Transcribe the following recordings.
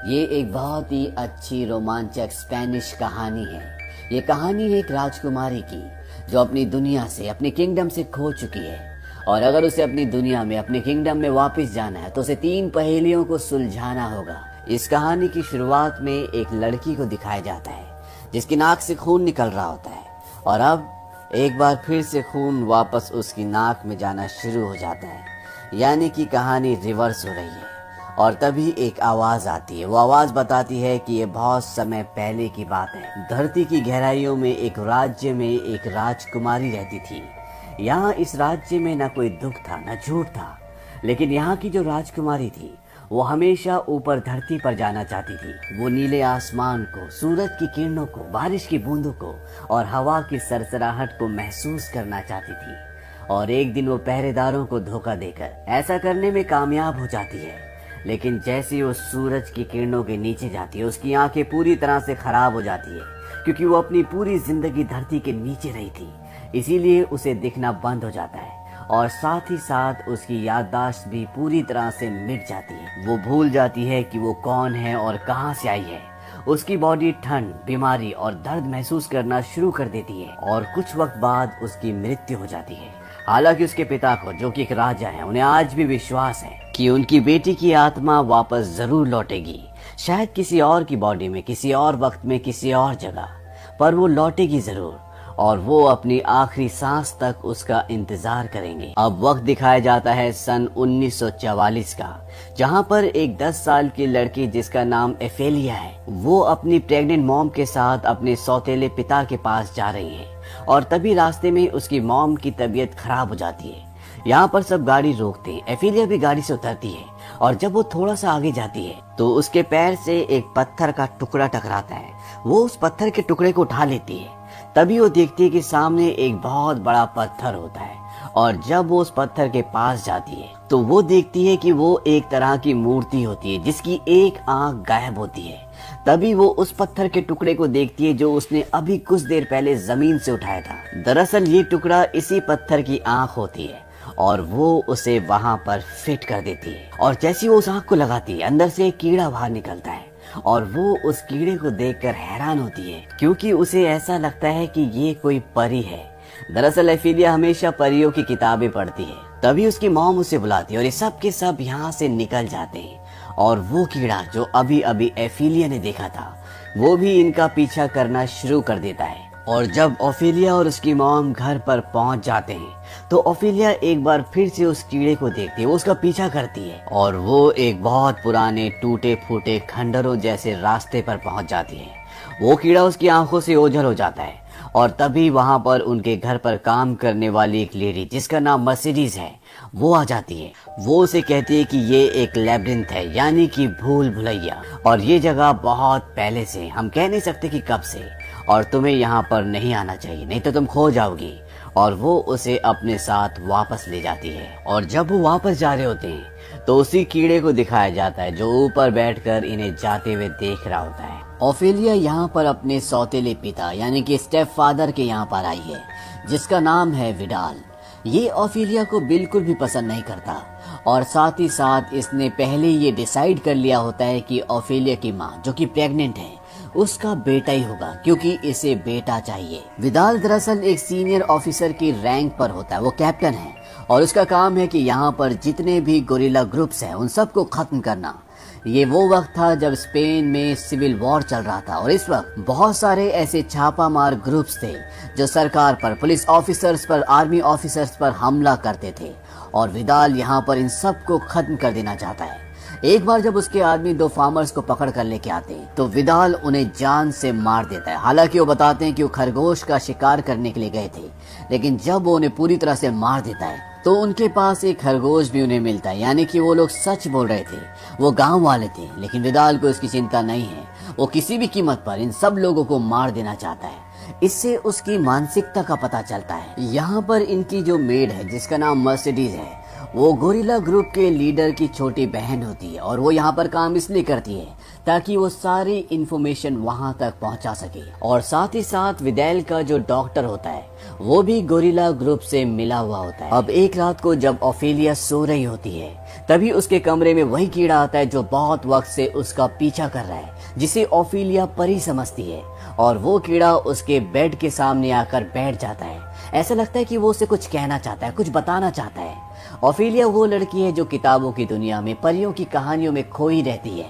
ये एक बहुत ही अच्छी रोमांचक स्पेनिश कहानी है। ये कहानी है एक राजकुमारी की जो अपनी दुनिया से, अपने किंगडम से खो चुकी है और अगर उसे अपनी दुनिया में, अपने किंगडम में वापस जाना है तो उसे 3 पहेलियों को सुलझाना होगा। इस कहानी की शुरुआत में एक लड़की को दिखाया जाता है जिसकी नाक से खून निकल रहा होता है और अब एक बार फिर से खून वापस उसकी नाक में जाना शुरू हो जाता है, यानी कि कहानी रिवर्स हो रही है। और तभी एक आवाज आती है। वो आवाज बताती है कि ये बहुत समय पहले की बात है। धरती की गहराइयों में एक राज्य में एक राजकुमारी रहती थी। यहाँ इस राज्य में न कोई दुख था न झूठ था, लेकिन यहाँ की जो राजकुमारी थी वो हमेशा ऊपर धरती पर जाना चाहती थी। वो नीले आसमान को, सूरज की किरणों को, बारिश की बूंदों को और हवा की सरसराहट को महसूस करना चाहती थी। और एक दिन वो पहरेदारों को धोखा देकर ऐसा करने में कामयाब हो जाती है, लेकिन जैसे वो सूरज की किरणों के नीचे जाती है उसकी आंखें पूरी तरह से खराब हो जाती है, क्योंकि वो अपनी पूरी जिंदगी धरती के नीचे रही थी, इसीलिए उसे दिखना बंद हो जाता है और साथ ही साथ उसकी याददाश्त भी पूरी तरह से मिट जाती है। वो भूल जाती है कि वो कौन है और कहां से आई है। उसकी बॉडी ठंड, बीमारी और दर्द महसूस करना शुरू कर देती है और कुछ वक्त बाद उसकी मृत्यु हो जाती है। हालांकि उसके पिता को, जो कि एक राजा है, उन्हें आज भी विश्वास है कि उनकी बेटी की आत्मा वापस जरूर लौटेगी, शायद किसी और की बॉडी में, किसी और वक्त में, किसी और जगह, पर वो लौटेगी जरूर और वो अपनी आखिरी सांस तक उसका इंतजार करेंगे। अब वक्त दिखाया जाता है सन 1944 का, जहां पर एक 10 साल की लड़की जिसका नाम एफेलिया है, वो अपनी प्रेग्नेंट मॉम के साथ अपने सौतेले पिता के पास जा रही है और तभी रास्ते में उसकी मॉम की तबीयत खराब हो जाती है। यहाँ पर सब गाड़ी रोकते हैं। एफेलिया भी गाड़ी से उतरती है और जब वो थोड़ा सा आगे जाती है तो उसके पैर से एक पत्थर का टुकड़ा टकराता है। वो उस पत्थर के टुकड़े को उठा लेती है। तभी वो देखती है कि सामने एक बहुत बड़ा पत्थर होता है और जब वो उस पत्थर के पास जाती है तो वो देखती है कि वो एक तरह की मूर्ति होती है जिसकी एक आंख गायब होती है। तभी वो उस पत्थर के टुकड़े को देखती है जो उसने अभी कुछ देर पहले जमीन से उठाया था। दरअसल ये टुकड़ा इसी पत्थर की आंख होती है और वो उसे वहां पर फिट कर देती है और जैसी वो उस आंख को लगाती है अंदर से एक कीड़ा बाहर निकलता है और वो उस कीड़े को देखकर हैरान होती है, क्योंकि उसे ऐसा लगता है कि ये कोई परी है। दरअसल एफिलिया हमेशा परियों की किताबें पढ़ती है। तभी उसकी मॉम उसे बुलाती है और ये सब के सब यहाँ से निकल जाते हैं और वो कीड़ा जो अभी अभी एफिलिया ने देखा था वो भी इनका पीछा करना शुरू कर देता है। और जब ओफेलिया और उसकी मॉम घर पर पहुंच जाते हैं तो ओफेलिया एक बार फिर से उस कीड़े को देखती है। वो उसका पीछा करती है और वो एक बहुत पुराने टूटे फूटे खंडरों जैसे रास्ते पर पहुंच जाती है। वो कीड़ा उसकी आंखों से ओझल हो जाता है और तभी वहां पर उनके घर पर काम करने वाली एक लेडी जिसका नाम मर्सिडीज है वो आ जाती है। वो उसे कहती है कि ये एक लैबिरिंथ है, यानी कि भूल भुलैया, और ये जगह बहुत पहले से, हम कह नहीं सकते कि कब से, और तुम्हें यहाँ पर नहीं आना चाहिए, नहीं तो तुम खो जाओगी। और वो उसे अपने साथ वापस ले जाती है और जब वो वापस जा रहे होते हैं तो उसी कीड़े को दिखाया जाता है जो ऊपर बैठकर इन्हें जाते हुए देख रहा होता है। ओफेलिया यहाँ पर अपने सौतेले पिता यानी कि स्टेप फादर के यहाँ पर आई है जिसका नाम है विडाल। ये ओफेलिया को बिल्कुल भी पसंद नहीं करता और साथ ही साथ इसने पहले ये डिसाइड कर लिया होता है कि ओफेलिया की माँ, जो कि प्रेग्नेंट है, उसका बेटा ही होगा, क्योंकि इसे बेटा चाहिए। विडाल दरअसल एक सीनियर ऑफिसर की रैंक पर होता है। वो कैप्टन है और उसका काम है कि यहाँ पर जितने भी गोरिल्ला ग्रुप्स हैं उन सबको खत्म करना। ये वो वक्त था जब स्पेन में सिविल वॉर चल रहा था और इस वक्त बहुत सारे ऐसे छापामार ग्रुप्स थे जो सरकार पर, पुलिस ऑफिसर्स पर, आर्मी ऑफिसर्स पर हमला करते थे और विडाल यहाँ पर इन सबको खत्म कर देना चाहता है। एक बार जब उसके आदमी 2 फार्मर्स को पकड़ कर लेके आते हैं तो विडाल उन्हें जान से मार देता है। हालांकि वो बताते हैं कि वो खरगोश का शिकार करने के लिए गए थे, लेकिन जब वो उन्हें पूरी तरह से मार देता है तो उनके पास एक खरगोश भी उन्हें मिलता है, यानी कि वो लोग सच बोल रहे थे, वो गांव वाले थे। लेकिन विडाल को इसकी चिंता नहीं है, वो किसी भी कीमत पर इन सब लोगों को मार देना चाहता है। इससे उसकी मानसिकता का पता चलता है। यहाँ पर इनकी जो मेड है जिसका नाम मर्सिडीज है, वो गोरिल्ला ग्रुप के लीडर की छोटी बहन होती है और वो यहाँ पर काम इसलिए करती है ताकि वो सारी इन्फॉर्मेशन वहाँ तक पहुँचा सके। और साथ ही साथ विदैल का जो डॉक्टर होता है वो भी गोरिल्ला ग्रुप से मिला हुआ होता है। अब एक रात को जब ओफेलिया सो रही होती है तभी उसके कमरे में वही कीड़ा आता है जो बहुत वक्त से उसका पीछा कर रहा है, जिसे ओफेलिया परी समझती है। और वो कीड़ा उसके बेड के सामने आकर बैठ जाता है। ऐसा लगता है कि वो उसे कुछ कहना चाहता है, कुछ बताना चाहता है। ओफेलिया वो लड़की है जो किताबों की दुनिया में परियों की कहानियों में खोई रहती है।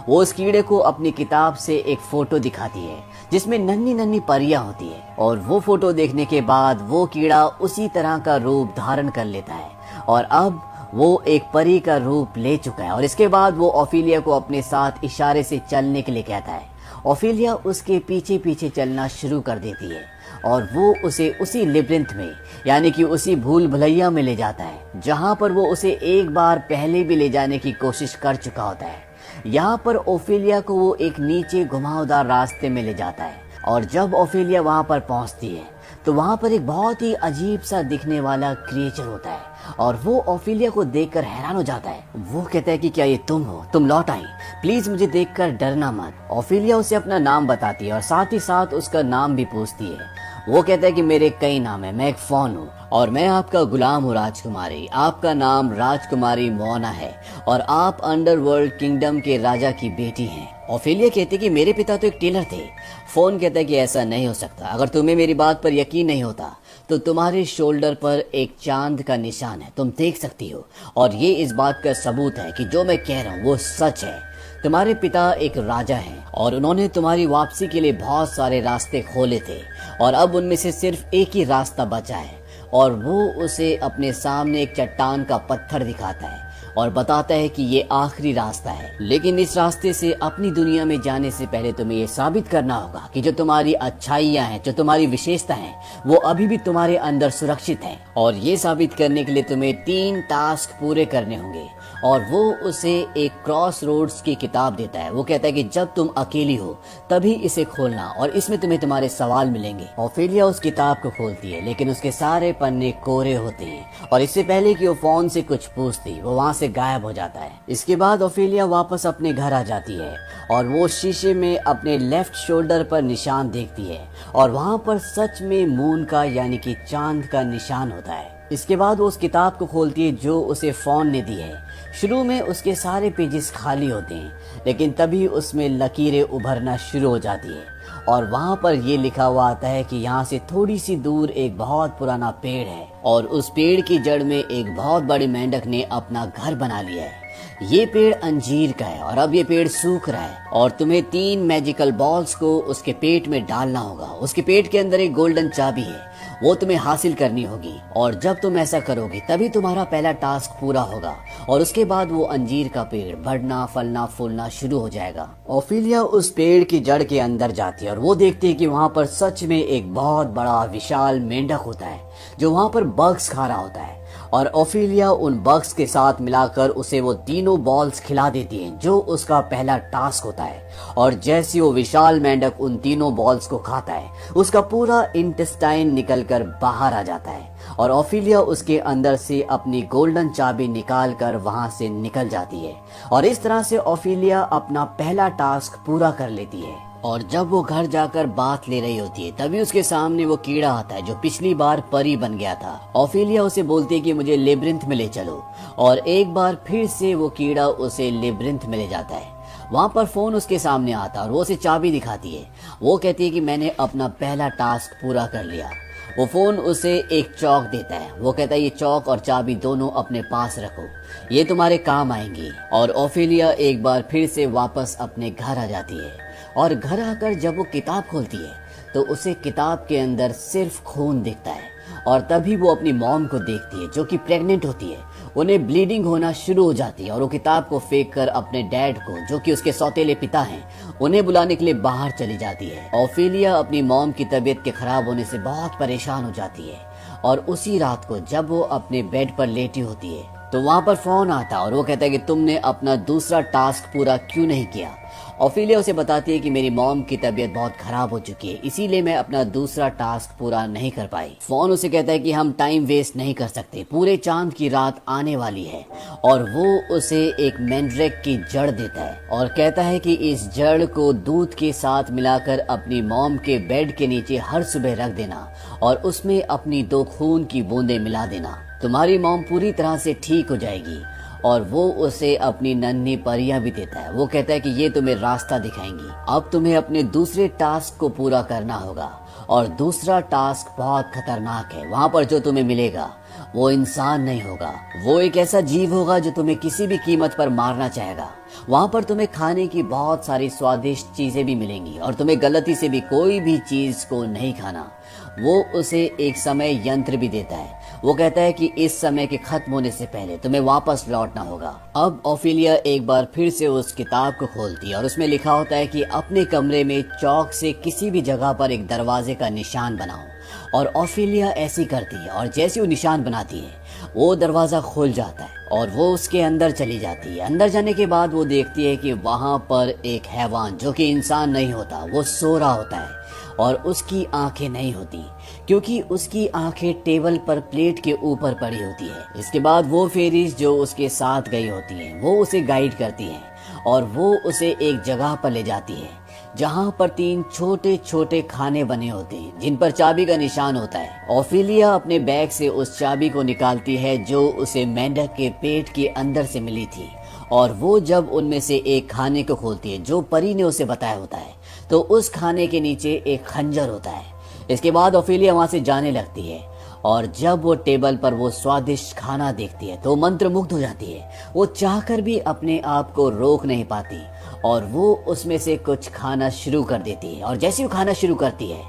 वो उस कीड़े को अपनी किताब से एक फोटो दिखाती है जिसमें नन्ही नन्ही परियां होती है और वो फोटो देखने के बाद वो कीड़ा उसी तरह का रूप धारण कर लेता है और अब वो एक परी का रूप ले चुका है। और इसके बाद वो ओफेलिया को अपने साथ इशारे से चलने के लिए कहता है। ओफेलिया उसके पीछे पीछे चलना शुरू कर देती है और वो उसे उसी लिब्रिंथ में यानी कि उसी भूल भुलैया में ले जाता है जहाँ पर वो उसे एक बार पहले भी ले जाने की कोशिश कर चुका होता है। यहाँ पर ओफेलिया को वो एक नीचे घुमावदार रास्ते में ले जाता है और जब ओफेलिया वहाँ पर पहुँचती है तो वहाँ पर एक बहुत ही अजीब सा दिखने वाला क्रिएचर होता है और वो ओफेलिया को देखकर हैरान हो जाता है। वो कहता है कि क्या ये तुम हो, तुम लौट आई, प्लीज मुझे देखकर डरना मत। ओफेलिया उसे अपना नाम बताती है और साथ ही साथ उसका नाम भी पूछती है। वो कहता है कि मेरे कई नाम है, मैं एक फौन हूँ और मैं आपका गुलाम हूँ राजकुमारी। आपका नाम राजकुमारी मोना है और आप अंडरवर्ल्ड किंगडम के राजा की बेटी हैं। ओफेलिया कहती कि मेरे पिता तो एक टेलर थे। फोन कहता है कि ऐसा नहीं हो सकता, अगर तुम्हें मेरी बात पर यकीन नहीं होता तो तुम्हारे शोल्डर पर एक चांद का निशान है, तुम देख सकती हो और ये इस बात का सबूत है कि जो मैं कह रहा हूँ वो सच है। तुम्हारे पिता एक राजा हैं और उन्होंने तुम्हारी वापसी के लिए बहुत सारे रास्ते खोले थे और अब उनमें से सिर्फ एक ही रास्ता बचा है और वो उसे अपने सामने एक चट्टान का पत्थर दिखाता है और बताता है कि ये आखिरी रास्ता है। लेकिन इस रास्ते से अपनी दुनिया में जाने से पहले तुम्हें ये साबित करना होगा कि जो तुम्हारी अच्छाइयाँ हैं, जो तुम्हारी विशेषता हैं, वो अभी भी तुम्हारे अंदर सुरक्षित हैं। और ये साबित करने के लिए तुम्हें 3 टास्क पूरे करने होंगे। और वो उसे एक क्रॉस रोड्स की किताब देता है। वो कहता है कि जब तुम अकेली हो तभी इसे खोलना और इसमें तुम्हें तुम्हारे सवाल मिलेंगे। ओफेलिया उस किताब को खोलती है लेकिन उसके सारे पन्ने कोरे होते हैं और इससे पहले कि वो फोन से कुछ पूछती वो वहाँ से गायब हो जाता है। इसके बाद ओफेलिया वापस अपने घर आ जाती है और वो शीशे में अपने लेफ्ट शोल्डर पर निशान देखती है और वहाँ पर सच में मून का यानी कि चांद का निशान होता है। इसके बाद वो उस किताब को खोलती है जो उसे फोन ने दी है। शुरू में उसके सारे पेजेस खाली होते हैं लेकिन तभी उसमें लकीरें उभरना शुरू हो जाती है और वहाँ पर ये लिखा हुआ आता है कि यहाँ से थोड़ी सी दूर एक बहुत पुराना पेड़ है और उस पेड़ की जड़ में एक बहुत बड़ी मेंढक ने अपना घर बना लिया है। ये पेड़ अंजीर का है और अब ये पेड़ सूख रहा है और तुम्हें 3 मैजिकल बॉल्स को उसके पेट में डालना होगा। उसके पेट के अंदर एक गोल्डन चाबी है, वो तुम्हें हासिल करनी होगी और जब तुम ऐसा करोगे तभी तुम्हारा पहला टास्क पूरा होगा और उसके बाद वो अंजीर का पेड़ बढ़ना फलना फूलना शुरू हो जाएगा। ओफेलिया उस पेड़ की जड़ के अंदर जाती है और वो देखती है कि वहाँ पर सच में एक बहुत बड़ा विशाल मेंढक होता है जो वहाँ पर बग्स खा रहा होता है और ओफेलिया उन बग्स के साथ मिलाकर उसे वो तीनों बॉल्स खिला देती है जो उसका पहला टास्क होता है। और जैसे वो विशाल मेंढक उन तीनों बॉल्स को खाता है उसका पूरा इंटेस्टाइन निकलकर बाहर आ जाता है और ओफेलिया उसके अंदर से अपनी गोल्डन चाबी निकालकर वहां से निकल जाती है और इस तरह से ओफेलिया अपना पहला टास्क पूरा कर लेती है। और जब वो घर जाकर बात ले रही होती है तभी उसके सामने वो कीड़ा आता है जो पिछली बार परी बन गया था। ओफेलिया उसे बोलती है कि मुझे लेब्रिंथ में ले चलो और एक बार फिर से वो कीड़ा उसे लेब्रिंथ में ले जाता है। वहाँ पर फोन उसके सामने आता है और वो उसे चाबी दिखाती है। वो कहती है कि मैंने अपना पहला टास्क पूरा कर लिया। वो फोन उसे एक चौक देता है। वो कहता है ये चौक और चाबी दोनों अपने पास रखो, ये तुम्हारे काम आएंगी। और ओफेलिया एक बार फिर से वापस अपने घर आ जाती है और घर आकर जब वो किताब खोलती है तो उसे किताब के अंदर सिर्फ खून दिखता है और तभी वो अपनी मॉम को देखती है जो कि प्रेग्नेंट होती है। उन्हें ब्लीडिंग होना शुरू हो जाती है और वो किताब को फेंक कर अपने डैड को जो कि उसके सौतेले पिता हैं उन्हें बुलाने के लिए बाहर चली जाती है। ओफेलिया अपनी मॉम की तबीयत के खराब होने से बहुत परेशान हो जाती है और उसी रात को जब वो अपने बेड पर लेटी होती है तो वहाँ पर फोन आता और वो कहता है कि तुमने अपना दूसरा टास्क पूरा क्यों नहीं किया। ओफिलिया उसे बताती है कि मेरी मॉम की तबीयत बहुत खराब हो चुकी है, इसीलिए मैं अपना दूसरा टास्क पूरा नहीं कर पाई। फॉन उसे कहता है कि हम टाइम वेस्ट नहीं कर सकते, पूरे चांद की रात आने वाली है। और वो उसे एक मैंड्रेक की जड़ देता है और कहता है कि इस जड़ को दूध के साथ मिलाकर अपनी मॉम के बेड के नीचे हर सुबह रख देना और उसमें अपनी 2 खून की बूंदें मिला देना। तुम्हारी मॉम पूरी तरह से ठीक हो जाएगी। और वो उसे अपनी नन्ही परियां भी देता है। वो कहता है कि ये तुम्हें रास्ता दिखाएंगी। अब तुम्हें अपने दूसरे टास्क को पूरा करना होगा और दूसरा टास्क बहुत खतरनाक है। वहाँ पर जो तुम्हें मिलेगा वो इंसान नहीं होगा, वो एक ऐसा जीव होगा जो तुम्हें किसी भी कीमत पर मारना चाहेगा। वहाँ पर तुम्हें खाने की बहुत सारी स्वादिष्ट चीजें भी मिलेंगी और तुम्हें गलती से भी कोई भी चीज को नहीं खाना। वो उसे एक समय यंत्र भी देता है। वो कहता है कि इस समय के खत्म होने से पहले तुम्हें वापस लौटना होगा। अब ओफिलिया एक बार फिर से उस किताब को खोलती है और उसमें लिखा होता है कि अपने कमरे में चौक से किसी भी जगह पर एक दरवाजे का निशान बनाओ। और ओफिलिया ऐसी करती है और जैसे वो निशान बनाती है वो दरवाजा खुल जाता है और वो उसके अंदर चली जाती है। अंदर जाने के बाद वो देखती है कि वहाँ पर एक हैवान जो कि इंसान नहीं होता, वो सो रहा होता है और उसकी आंखें नहीं होती क्योंकि उसकी आंखें टेबल पर प्लेट के ऊपर पड़ी होती है। इसके बाद वो फेरीज जो उसके साथ गई होती हैं वो उसे गाइड करती हैं और वो उसे एक जगह पर ले जाती है जहाँ पर 3 छोटे छोटे खाने बने होते हैं जिन पर चाबी का निशान होता है। ओफिलिया अपने बैग से उस चाबी को निकालती है जो उसे मेंढक के पेट के अंदर से मिली थी और वो जब उनमें से एक खाने को खोलती है जो परी ने उसे बताया होता है तो उस खाने के नीचे एक खंजर होता है। इसके बाद ओफिलिया वहां से जाने लगती है और जब वो टेबल पर वो स्वादिष्ट खाना देखती है तो मंत्रमुग्ध हो जाती है। वो चाहकर भी अपने आप को रोक नहीं पाती और वो उसमें से कुछ खाना शुरू कर देती है। और जैसे वो खाना शुरू करती है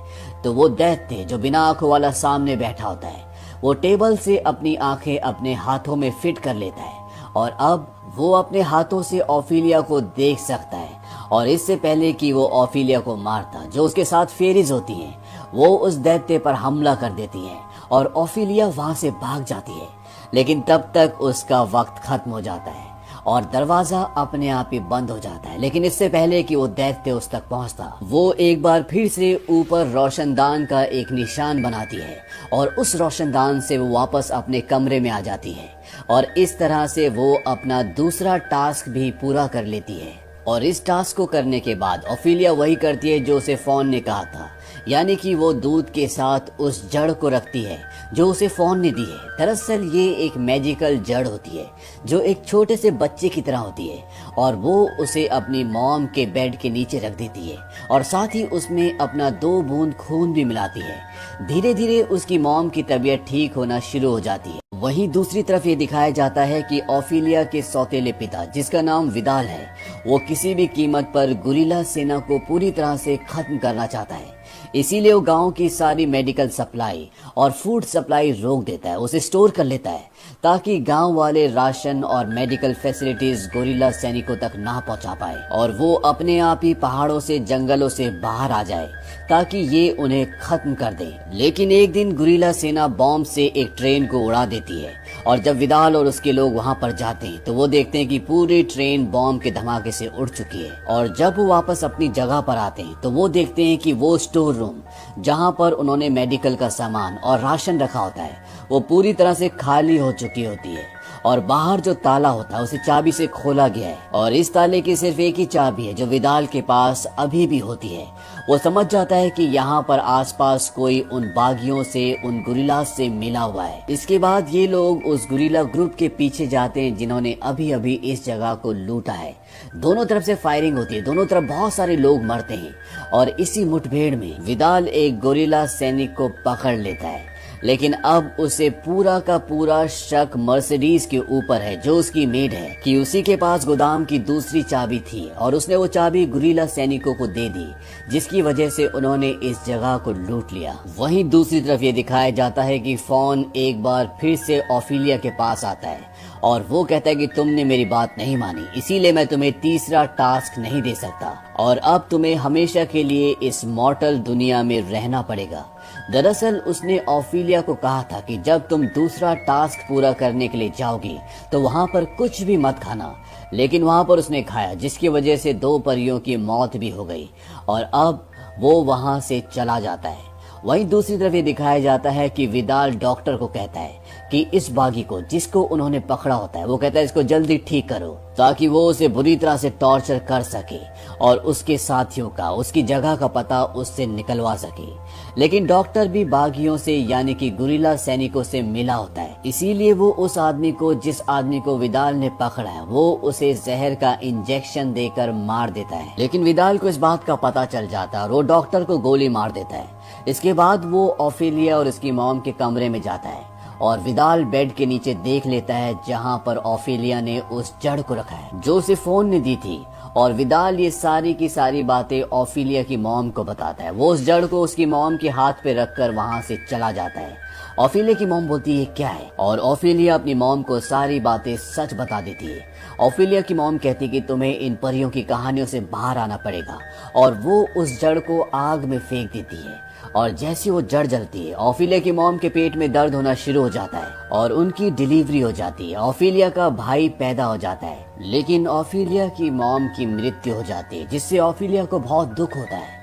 तो वो दैत्य जो बिना आंखों वाला सामने बैठा होता है वो टेबल से अपनी आंखें अपने हाथों में फिट कर लेता है और अब वो अपने हाथों से ओफिलिया को देख सकता है। और इससे पहले कि वो ओफिलिया को मारता, जो उसके साथ फेरीज होती हैं वो उस दैत्य पर हमला कर देती हैं और ओफिलिया वहां से भाग जाती है। लेकिन तब तक उसका वक्त खत्म हो जाता है और दरवाजा अपने आप ही बंद हो जाता है। लेकिन इससे पहले कि वो दैत्य उस तक पहुंचता, वो एक बार फिर से ऊपर रोशनदान का एक निशान बनाती है और उस रोशनदान से वो वापस अपने कमरे में आ जाती है और इस तरह से वो अपना दूसरा टास्क भी पूरा कर लेती है। और इस टास्क को करने के बाद ओफिलिया वही करती है जो उसे फॉन ने कहा था, यानी कि वो दूध के साथ उस जड़ को रखती है जो उसे फॉन ने दी है। दरअसल ये एक मैजिकल जड़ होती है जो एक छोटे से बच्चे की तरह होती है और वो उसे अपनी मॉम के बेड के नीचे रख देती है और साथ ही उसमें अपना 2 बूंद खून भी मिलाती है। धीरे धीरे उसकी मॉम की तबीयत ठीक होना शुरू हो जाती है। वहीं दूसरी तरफ ये दिखाया जाता है कि ओफिलिया के सौतेले पिता, जिसका नाम विदाल है, वो किसी भी कीमत पर गुरिल्ला सेना को पूरी तरह से खत्म करना चाहता है। इसीलिए वो गांव की सारी मेडिकल सप्लाई और फूड सप्लाई रोक देता है, उसे स्टोर कर लेता है ताकि गांव वाले राशन और मेडिकल फैसिलिटीज गुरिल्ला सैनिकों तक ना पहुंचा पाए और वो अपने आप ही पहाड़ों से जंगलों से बाहर आ जाए ताकि ये उन्हें खत्म कर दे। लेकिन एक दिन गुरिल्ला सेना बॉम्ब से एक ट्रेन को उड़ा देती है और जब विदाल और उसके लोग वहां पर जाते हैं तो वो देखते हैं कि पूरी ट्रेन बॉम्ब के धमाके से उड़ चुकी है। और जब वो वापस अपनी जगह पर आते हैं तो वो देखते हैं कि वो स्टोर रूम जहां पर उन्होंने मेडिकल का सामान और राशन रखा होता है वो पूरी तरह से खाली हो चुकी होती है और बाहर जो ताला होता है उसे चाबी से खोला गया है और इस ताले की सिर्फ एक ही चाबी है जो विदाल के पास अभी भी होती है। वो समझ जाता है कि यहाँ पर आसपास कोई उन बागियों से, उन गुरिल्ला से मिला हुआ है। इसके बाद ये लोग उस गुरिल्ला ग्रुप के पीछे जाते हैं जिन्होंने अभी अभी इस जगह को लूटा है। दोनों तरफ से फायरिंग होती है, दोनों तरफ बहुत सारे लोग मरते हैं और इसी मुठभेड़ में विदाल एक गुरिल्ला सैनिक को पकड़ लेता है। लेकिन अब उसे पूरा का पूरा शक मर्सिडीज के ऊपर है जो उसकी मेड है कि उसी के पास गोदाम की दूसरी चाबी थी और उसने वो चाबी गुरिल्ला सैनिकों को दे दी जिसकी वजह से उन्होंने इस जगह को लूट लिया। वहीं दूसरी तरफ ये दिखाया जाता है कि फॉन एक बार फिर से ओफिलिया के पास आता है और वो कहता है कि तुमने मेरी बात नहीं मानी, इसीलिए मैं तुम्हें तीसरा टास्क नहीं दे सकता और अब तुम्हें हमेशा के लिए इस मॉर्टल दुनिया में रहना पड़ेगा। दरअसल उसने ओफिलिया को कहा था कि जब तुम दूसरा टास्क पूरा करने के लिए जाओगी तो वहाँ पर कुछ भी मत खाना, लेकिन वहाँ पर उसने खाया, जिसकी वजह से 2 परियों की मौत भी हो गई और अब वो वहाँ से चला जाता है। वहीं दूसरी तरफ ये दिखाया जाता है कि विदाल डॉक्टर को कहता है कि इस बागी को, जिसको उन्होंने पकड़ा होता है, वो कहता है इसको जल्दी ठीक करो ताकि वो उसे बुरी तरह से टॉर्चर कर सके और उसके साथियों का, उसकी जगह का पता उससे निकलवा सके। लेकिन डॉक्टर भी बागियों से यानी कि गुरिल्ला सैनिकों से मिला होता है, इसीलिए वो उस आदमी को, जिस आदमी को विदाल ने पकड़ा है, वो उसे जहर का इंजेक्शन देकर मार देता है। लेकिन विदाल को इस बात का पता चल जाता है और वो डॉक्टर को गोली मार देता है। इसके बाद वो ओफिलिया और उसकी मॉम के कमरे में जाता है और विदाल बेड के नीचे देख लेता है जहां पर ओफिलिया ने उस जड़ को रखा है जो उसे फोन ने दी थी। और विदाल ये सारी की सारी बातें ओफिलिया की मॉम को बताता है। वो उस जड़ को उसकी मॉम के हाथ पे रखकर वहां से चला जाता है। ओफिलिया की मॉम बोलती है क्या है, और ओफिलिया अपनी मॉम को सारी बातें सच बता देती है। ओफिलिया की मॉम कहती कि तुम्हें इन परियों की कहानियों से बाहर आना पड़ेगा, और वो उस जड़ को आग में फेंक देती है और जैसे वो जड़ जलती है, ओफिलिया की मॉम के पेट में दर्द होना शुरू हो जाता है और उनकी डिलीवरी हो जाती है। ओफिलिया का भाई पैदा हो जाता है, लेकिन ओफिलिया की मॉम की मृत्यु हो जाती है, जिससे ओफिलिया को बहुत दुख होता है।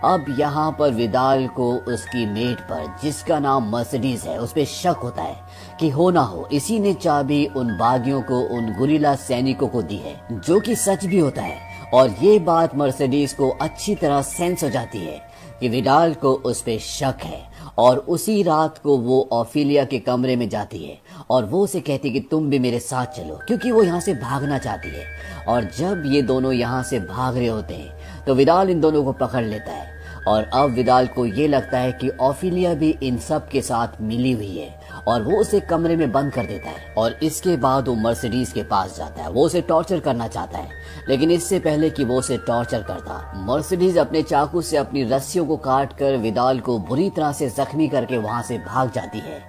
अब यहाँ पर विदाल को उसकी मेट पर, जिसका नाम मर्सिडीज है, उस पर शक होता है कि हो ना हो इसी ने चाबी उन बागियों को, उन गुरिल्ला सैनिकों को दी है, जो कि सच भी होता है। और ये बात मर्सिडीज को अच्छी तरह सेंस हो जाती है कि विडाल को उस पे शक है, और उसी रात को वो ओफिलिया के कमरे में जाती है और वो उसे कहती कि तुम भी मेरे साथ चलो, क्योंकि वो यहाँ से भागना चाहती है। और जब ये दोनों यहाँ से भाग रहे होते हैं तो विडाल इन दोनों को पकड़ लेता है और अब विडाल को ये लगता है कि ओफिलिया भी इन सब के साथ मिली हुई है और वो उसे कमरे में बंद कर देता है। और इसके बाद वो मर्सिडीज के पास जाता है। वो उसे टॉर्चर करना चाहता है, लेकिन इससे पहले कि वो उसे टॉर्चर करता, मर्सिडीज अपने चाकू से अपनी रस्सियों को काट कर विडाल को बुरी तरह से जख्मी करके वहां से भाग जाती है।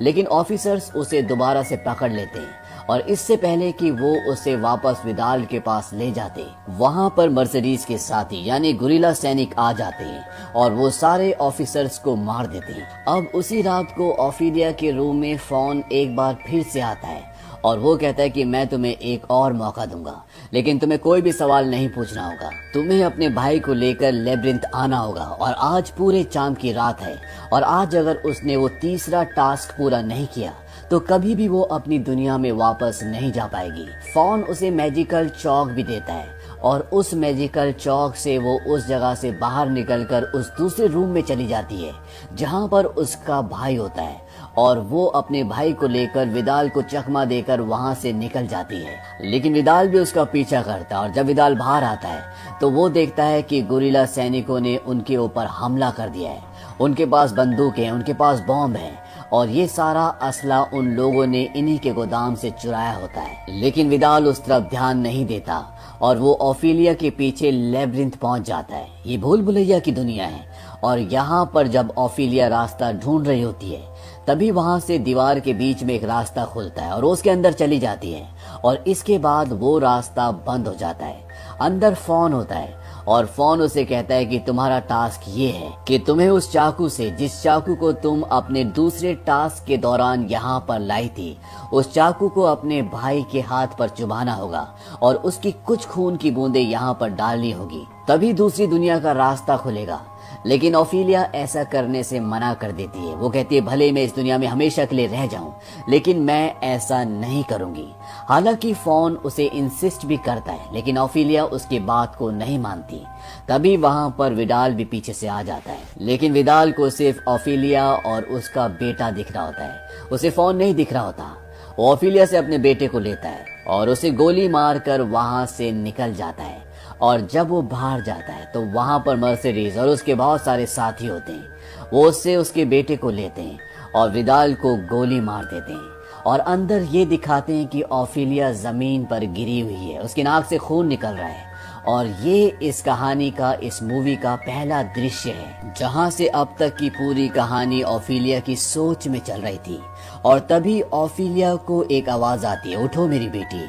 लेकिन ऑफिसर्स उसे दोबारा से पकड़ लेते हैं और इससे पहले कि वो उसे वापस विडाल के पास ले जाते, वहां पर मर्सिडीज के साथी यानी गुरिल्ला सैनिक आ जाते हैं और वो सारे ऑफिसर्स को मार देते हैं। अब उसी रात को ओफिलिया के रूम में फोन एक बार फिर से आता है और वो कहता है कि मैं तुम्हें एक और मौका दूंगा, लेकिन तुम्हें कोई भी सवाल नहीं पूछना होगा। तुम्हें अपने भाई को लेकर लेब्रिंथ आना होगा और आज पूरे चांद की रात है, और आज अगर उसने वो तीसरा टास्क पूरा नहीं किया तो कभी भी वो अपनी दुनिया में वापस नहीं जा पाएगी। फोन उसे मैजिकल चौक भी देता है और उस मैजिकल चौक से वो उस जगह से बाहर निकलकर उस दूसरे रूम में चली जाती है जहां पर उसका भाई होता है, और वो अपने भाई को लेकर विडाल को चकमा देकर वहां से निकल जाती है। लेकिन विडाल भी उसका पीछा करता है और जब विडाल बाहर आता है तो वो देखता है कि गुरिल्ला सैनिकों ने उनके ऊपर हमला कर दिया है। उनके पास बंदूकें हैं, उनके पास बॉम्ब है, और ये सारा असला उन लोगों ने इन्हीं के गोदाम से चुराया होता है। लेकिन विडाल उस तरफ ध्यान नहीं देता और वो ओफिलिया के पीछे लेब्रिंथ पहुंच जाता है। ये भूल भुलैया की दुनिया है, और यहाँ पर जब ओफिलिया रास्ता ढूंढ रही होती है तभी वहां से दीवार के बीच में एक रास्ता खुलता है और उसके अंदर चली जाती है, और इसके बाद वो रास्ता बंद हो जाता है। अंदर फोन होता है और फोन उसे कहता है कि तुम्हारा टास्क ये है कि तुम्हें उस चाकू से, जिस चाकू को तुम अपने दूसरे टास्क के दौरान यहाँ पर लाई थी, उस चाकू को अपने भाई के हाथ पर चुभाना होगा और उसकी कुछ खून की बूंदें यहाँ पर डालनी होगी, तभी दूसरी दुनिया का रास्ता खुलेगा। लेकिन ओफिलिया ऐसा करने से मना कर देती है। वो कहती है भले मैं इस दुनिया में हमेशा के लिए रह जाऊं, लेकिन मैं ऐसा नहीं करूंगी। हालांकि फोन उसे इंसिस्ट भी करता है, लेकिन ओफिलिया उसकी बात को नहीं मानती। तभी वहां पर विडाल भी पीछे से आ जाता है, लेकिन विडाल को सिर्फ ओफिलिया और उसका बेटा दिख रहा होता है, उसे फोन नहीं दिख रहा होता। वो ओफिलिया से अपने बेटे को लेता है और उसे गोली मारकर वहां से निकल जाता है। और जब वो बाहर जाता है तो वहां पर मर्सिडीज और उसके बहुत सारे साथी होते हैं। वो उससे उसके बेटे को लेते हैं और विडाल को गोली मार देते हैं, और अंदर ये दिखाते हैं कि ओफिलिया जमीन पर गिरी हुई है, उसकी नाक से खून निकल रहा है और ये इस कहानी का, इस मूवी का पहला दृश्य है जहां से अब तक की पूरी कहानी ओफिलिया की सोच में चल रही थी। और तभी ओफिलिया को एक आवाज आती है, उठो मेरी बेटी।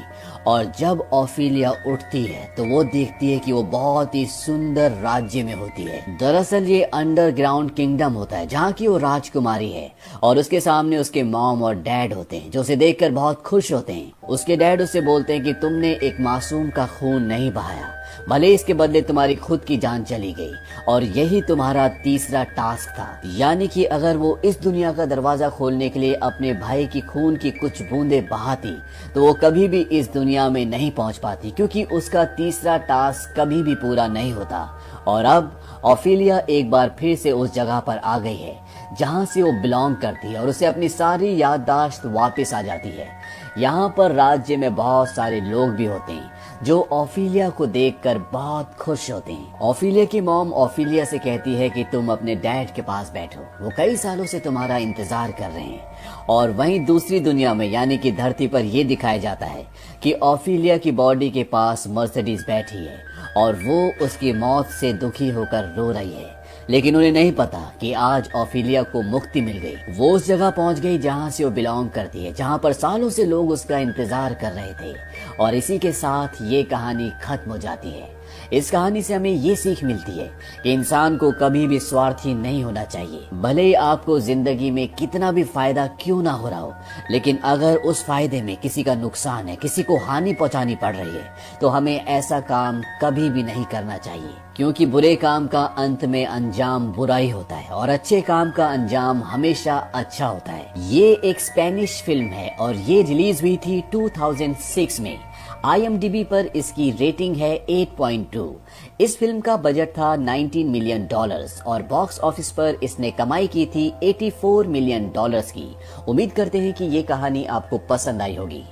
और जब ओफिलिया उठती है तो वो देखती है कि वो बहुत ही सुंदर राज्य में होती है। दरअसल ये अंडरग्राउंड किंगडम होता है जहाँ की वो राजकुमारी है और उसके सामने उसके मॉम और डैड होते हैं जो उसे देखकर बहुत खुश होते हैं। उसके डैड उससे बोलते हैं कि तुमने एक मासूम का खून नहीं बहाया, भले इसके बदले तुम्हारी खुद की जान चली गई और यही तुम्हारा तीसरा टास्क था। यानी कि अगर वो इस दुनिया का दरवाजा खोलने के लिए अपने भाई की खून की कुछ बूंदें बहाती तो वो कभी भी इस दुनिया में नहीं पहुंच पाती, क्योंकि उसका तीसरा टास्क कभी भी पूरा नहीं होता। और अब ओफिलिया एक बार फिर से उस जगह पर आ गई है जहां से वो बिलोंग करती है और उसे अपनी सारी याददाश्त वापस आ जाती है। यहाँ पर राज्य में बहुत सारे लोग भी होते हैं जो ओफिलिया को देखकर बहुत खुश होते हैं। ओफिलिया की मॉम ओफिलिया से कहती है कि तुम अपने डैड के पास बैठो, वो कई सालों से तुम्हारा इंतजार कर रहे हैं। और वहीं दूसरी दुनिया में यानी कि धरती पर यह दिखाया जाता है कि ओफिलिया की बॉडी के पास मर्सिडीज बैठी है और वो उसकी मौत से दुखी होकर रो रही है। लेकिन उन्हें नहीं पता कि आज ओफिलिया को मुक्ति मिल गई। वो उस जगह पहुंच गई जहां से वो बिलोंग करती है, जहां पर सालों से लोग उसका इंतजार कर रहे थे। और इसी के साथ ये कहानी खत्म हो जाती है। इस कहानी से हमें ये सीख मिलती है कि इंसान को कभी भी स्वार्थी नहीं होना चाहिए। भले ही आपको जिंदगी में कितना भी फायदा क्यों ना हो रहा हो, लेकिन अगर उस फायदे में किसी का नुकसान है, किसी को हानि पहुंचानी पड़ रही है, तो हमें ऐसा काम कभी भी नहीं करना चाहिए। क्योंकि बुरे काम का अंत में अंजाम बुरा ही होता है और अच्छे काम का अंजाम हमेशा अच्छा होता है। ये एक स्पेनिश फिल्म है और ये रिलीज हुई थी 2006 में। IMDb पर इसकी रेटिंग है 8.2। इस फिल्म का बजट था $19 मिलियन और बॉक्स ऑफिस पर इसने कमाई की थी $84 मिलियन की। उम्मीद करते हैं कि ये कहानी आपको पसंद आई होगी।